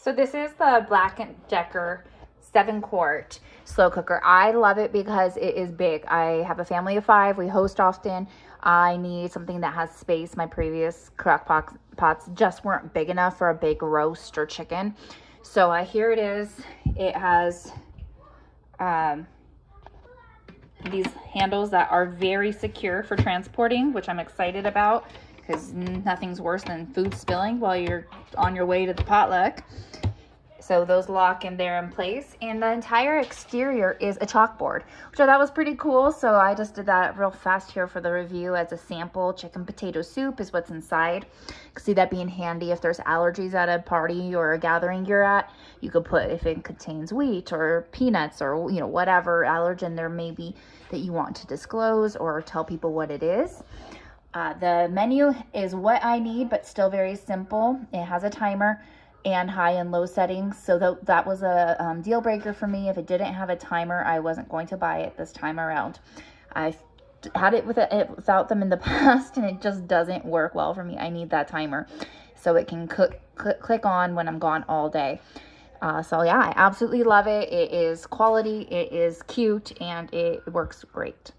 So this is the Black & Decker 7-quart slow cooker. I love it because it is big. I have a family of 5. We host often. I need something that has space. My previous crock pots just weren't big enough for a big roast or chicken. So here it is. It has these handles that are very secure for transporting, which I'm excited about because nothing's worse than food spilling while you're on your way to the potluck. So those lock in there in place, and the entire exterior is a chalkboard, which I thought was pretty cool. So I just did that real fast here for the review as a sample. Chicken potato soup is what's inside. You can see that being handy if there's allergies at a party or a gathering you're at. You could put if it contains wheat or peanuts or whatever allergen there may be that you want to disclose or tell people what it is. The menu is what I need, but still very simple. It has a timer and high and low settings, so that was a deal breaker for me. If it didn't have a timer, I wasn't going to buy it this time around. I've had it without them in the past, and it just doesn't work well for me. I need that timer so it can click on when I'm gone all day. So yeah, I absolutely love it. It is quality, it is cute, and it works great.